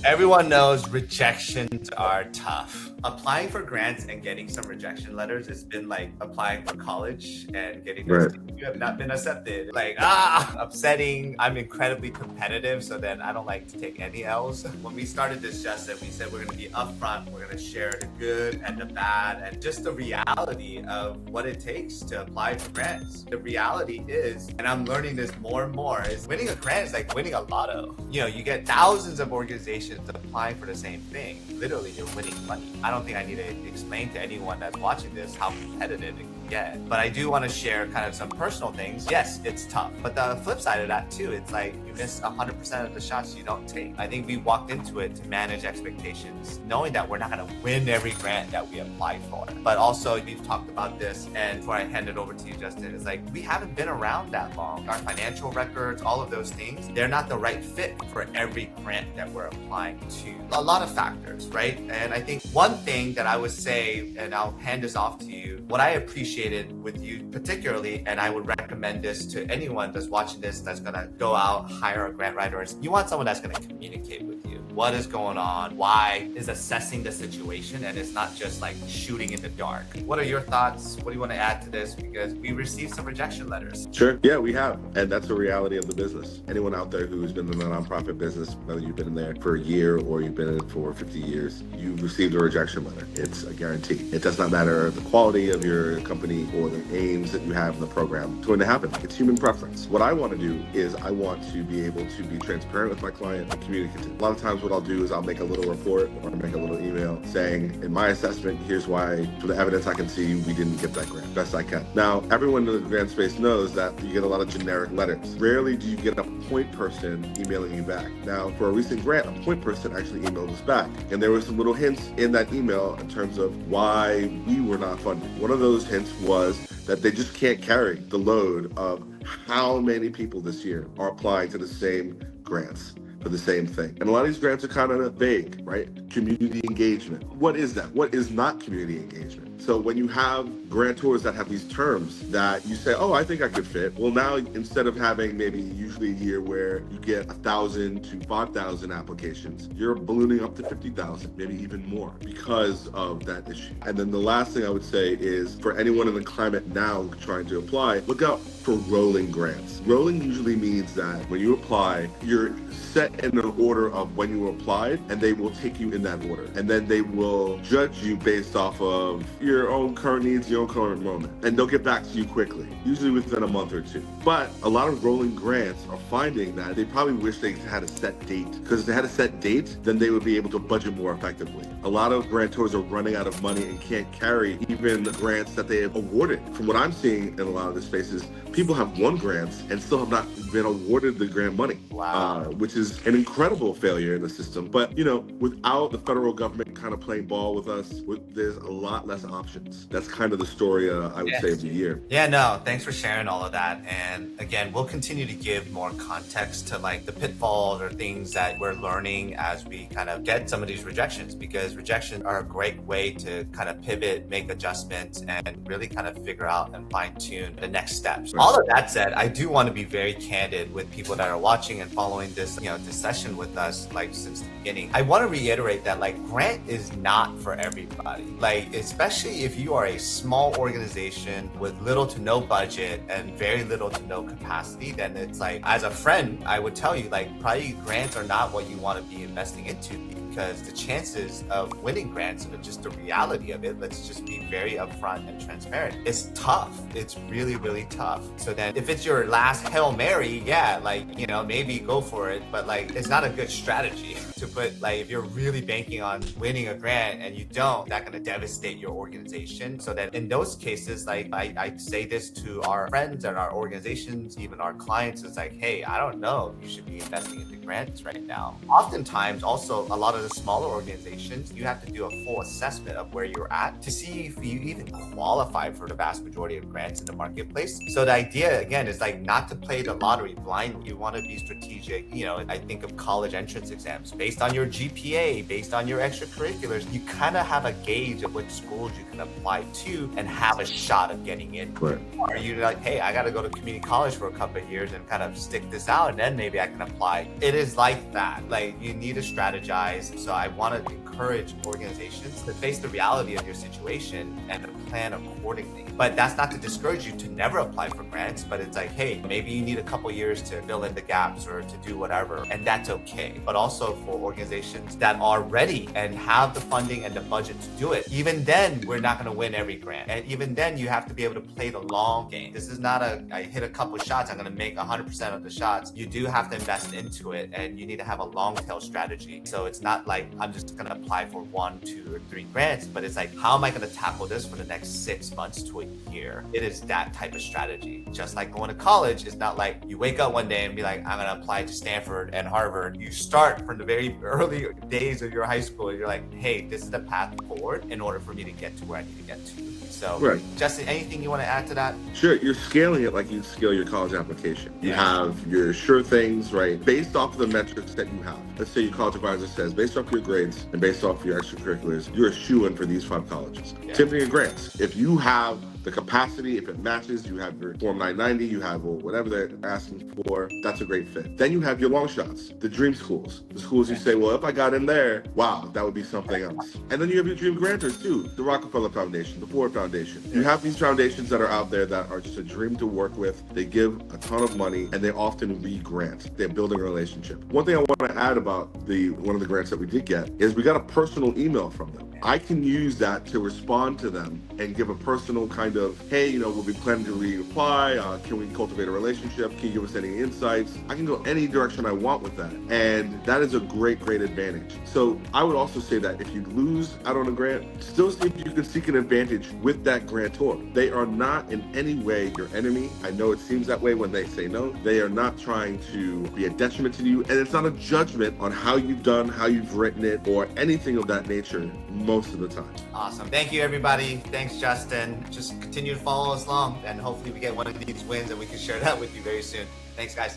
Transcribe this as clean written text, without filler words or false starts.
Everyone knows rejections are tough. Applying for grants and getting some rejection letters, it's been like applying for college and getting Right. news, you have not been accepted. Like, upsetting. I'm incredibly competitive, so then I don't like to take any L's. When we started this, Justin, we said we're going to be upfront. We're going to share the good and the bad and just the reality of what it takes to apply for grants. The reality is, and I'm learning this more and more, is winning a grant is like winning a lotto. You get thousands of organizations applying for the same thing. Literally, you're winning money. I don't think I need to explain to anyone that's watching this how competitive it can get. But I do want to share kind of some personal things. Yes, it's tough. But the flip side of that too, it's like you miss 100% of the shots you don't take. I think we walked into it to manage expectations, knowing that we're not going to win every grant that we apply for. But also, we've talked about this, and before I hand it over to you, Justin, it's like we haven't been around that long. Our financial records, all of those things, they're not the right fit for every grant that we're applying to. A lot of factors, right? And I think one thing that I would say, and I'll hand this off to you, what I appreciated with you particularly, and I would recommend this to anyone that's watching this that's gonna go out, hire a grant writer, is you want someone that's gonna communicate with you. What is going on? Why is assessing the situation, and it's not just like shooting in the dark. What are your thoughts? What do you want to add to this? Because we received some rejection letters. Sure. Yeah, we have. And that's the reality of the business. Anyone out there who's been in the nonprofit business, whether you've been in there for a year or you've been in it for 50 years, you've received a rejection letter. It's a guarantee. It does not matter the quality of your company or the aims that you have in the program. It's going to happen. It's human preference. What I want to do is I want to be able to be transparent with my client and communicative. A lot of times what I'll do is I'll make a little report or make a little email saying, in my assessment, here's why, from the evidence I can see, we didn't get that grant. Best I can. Now, everyone in the grant space knows that you get a lot of generic letters. Rarely do you get a point person emailing you back. Now, for a recent grant, a point person actually emailed us back. And there were some little hints in that email in terms of why we were not funded. One of those hints was that they just can't carry the load of how many people this year are applying to the same grants for the same thing. And a lot of these grants are kind of vague, right? Community engagement. What is that? What is not community engagement? So when you have grantors that have these terms that you say, oh, I think I could fit. Well, now instead of having maybe usually a year where you get 1,000 to 5,000 applications, you're ballooning up to 50,000, maybe even more because of that issue. And then the last thing I would say is for anyone in the climate now trying to apply, look out for rolling grants. Rolling usually means that when you apply, you're set in an order of when you applied, and they will take you in that order. And then they will judge you based off of your own current needs, your own current moment. And they'll get back to you quickly, usually within a month or two. But a lot of rolling grants are finding that they probably wish they had a set date. Because if they had a set date, then they would be able to budget more effectively. A lot of grantors are running out of money and can't carry even the grants that they have awarded. From what I'm seeing in a lot of the spaces, people have won grants and still have not been awarded the grant money. Wow. Which is an incredible failure in the system. But, without the federal government kind of playing ball with us, there's a lot less options. That's kind of the story, I would say, of the year. Yeah, no, thanks for sharing all of that. And again, we'll continue to give more context to like the pitfalls or things that we're learning as we kind of get some of these rejections, because rejections are a great way to kind of pivot, make adjustments, and really kind of figure out and fine tune the next steps. Right. All of that said, I do want to be very candid with people that are watching and following this, this session with us, like since the beginning. I want to reiterate that like grant is not for everybody. Like, especially if you are a small organization with little to no budget and very little to no capacity, then it's like, as a friend, I would tell you like probably grants are not what you want to be investing into, because the chances of winning grants are just the reality of it. Let's just be very upfront and transparent. It's tough. It's really, really tough. So then if it's your last Hail Mary, yeah, like, maybe go for it, but like, it's not a good strategy to put, like, if you're really banking on winning a grant and you don't, that's going to devastate your organization. So that in those cases, like I say this to our friends and our organizations, even our clients, it's like, hey, I don't know if you should be investing into grants right now. Oftentimes also a lot of the smaller organizations, you have to do a full assessment of where you're at to see if you even qualify for the vast majority of grants in the marketplace. So the idea again is like not to play the lottery blindly. You want to be strategic. I think of college entrance exams based on your GPA, based on your extracurriculars. You kind of have a gauge of which schools you can apply to and have a shot of getting in? Right. Are you like, hey, I got to go to community college for a couple of years and kind of stick this out, and then maybe I can apply? It is like that. Like, you need to strategize. So I want to encourage organizations to face the reality of your situation and to plan accordingly. But that's not to discourage you to never apply for grants, but it's like, hey, maybe you need a couple years to fill in the gaps or to do whatever, and that's okay. But also for organizations that are ready and have the funding and the budget to do it, even then, we're not going to win every grant. And even then, you have to be able to play the long game. This is not I hit a couple shots, I'm going to make 100% of the shots. You do have to invest into it, and you need to have a long tail strategy. So it's not like I'm just going to apply for 1, 2, or 3 grants, but it's like, how am I going to tackle this for the next 6 months to a year? It is that type of strategy. Just like going to college, it's not like you wake up one day and be like, I'm going to apply to Stanford and Harvard. You start from the very early days of your high school, and you're like, hey, this is the path forward in order for me to get to where I need to get to. So, right. Justin, anything you want to add to that? Sure. You're scaling it like you scale your college application. You have your sure things, right? Based off of the metrics that you have. Let's say your college advisor says, based off your grades and based off your extracurriculars, you're a shoo-in for these 5 colleges. Same thing in grants. If you have the capacity, if it matches, you have your Form 990, you have whatever they're asking for, that's a great fit. Then you have your long shots, the dream schools, the schools you say, well, if I got in there, wow, that would be something else. And then you have your dream grantors too, the Rockefeller Foundation, the Ford Foundation. You have these foundations that are out there that are just a dream to work with. They give a ton of money and they often re-grant. They're building a relationship. One thing I want to add about one of the grants that we did get is we got a personal email from them. I can use that to respond to them and give a personal kind of, hey, we'll be planning to reapply. Can we cultivate a relationship? Can you give us any insights? I can go any direction I want with that. And that is a great, great advantage. So I would also say that if you lose out on a grant, still see if you can seek an advantage with that grantor. They are not in any way your enemy. I know it seems that way when they say no. They are not trying to be a detriment to you. And it's not a judgment on how you've done, how you've written it, or anything of that nature most of the time. Awesome. Thank you, everybody. Thanks, Justin. Just continue to follow us along, and hopefully we get one of these wins and we can share that with you very soon. Thanks, guys.